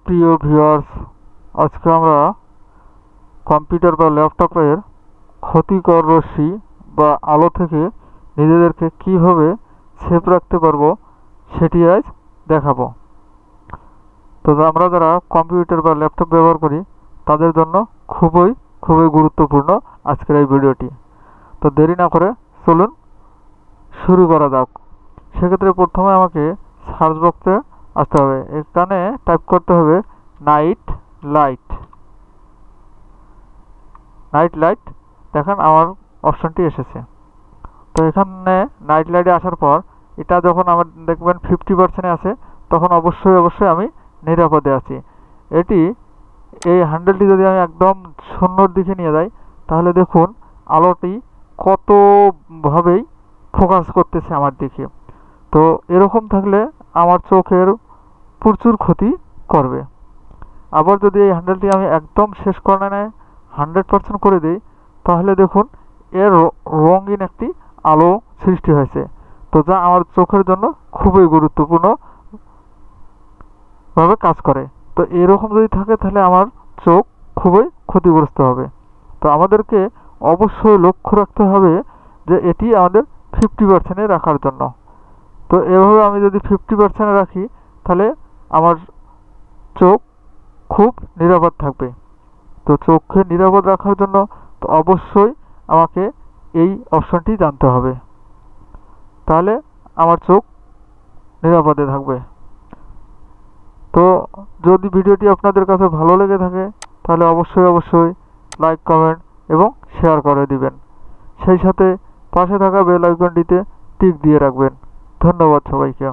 প্রিয় ভিউয়ার্স, আজকে আমরা কম্পিউটার বা ল্যাপটপের ক্ষতিকর রশ্মি বা আলো থেকে নিজেদেরকে কিভাবে সেফ রাখতে পারবো সেটি আজ দেখাবো। তো আমরা যারা কম্পিউটার বা ল্যাপটপ ব্যবহার করি তাদের জন্য খুবই গুরুত্বপূর্ণ আজকের এই ভিডিওটি। তো দেরি না করে চলুন শুরু করা যাক। সেক্ষেত্রে প্রথমে আমাকে সার্চ বক্সে আসতে হবে, এখানে টাইপ করতে হবে নাইট লাইট। দেখেন আমার অপশনটি এসেছে। তো এখানে নাইট লাইটে আসার পর এটা যখন আমার দেখবেন 50% আছে, তখন অবশ্যই আমি নিরাপদে আছি। এই হ্যান্ডেলটি যদি আমি একদম শূন্যর দিকে নিয়ে যাই, তাহলে দেখুন আলোটি কতভাবেই ফোকাস করতেছে আমার দিকে। তো এরকম থাকলে আমার চোখের প্রচুর ক্ষতি করবে। আবার যদি এই হ্যান্ডেলটি আমি একদম শেষ কর্নারে 100% করে দিই, তাহলে দেখুন এর রঙিন একটি আলো সৃষ্টি হয়েছে। তো যা আমার চোখের জন্য খুবই গুরুত্বপূর্ণ ভাবে কাজ করে। তো এরকম যদি থাকে তাহলে আমার চোখ খুবই ক্ষতিগ্রস্ত হবে। তো আমাদেরকে অবশ্যই লক্ষ্য রাখতে হবে যে এটি আমাদের 50% রাখার জন্য। তো এভাবে আমি যদি 50% রাখি, তাহলে আমার চোখ খুব নিরাপদ থাকবে। তো চোখকে নিরাপদ রাখার জন্য তো অবশ্যই আমাকে এই অপশনটি জানতে হবে, তাহলে আমার চোখ নিরাপদে থাকবে। তো যদি ভিডিওটি আপনাদের কাছে ভালো লেগে থাকে, তাহলে অবশ্যই লাইক, কমেন্ট এবং শেয়ার করে দিবেন। সেই সাথে পাশে থাকা বেল আইকনটিতে টিক দিয়ে রাখবেন। ধন্যবাদ সবাইকে।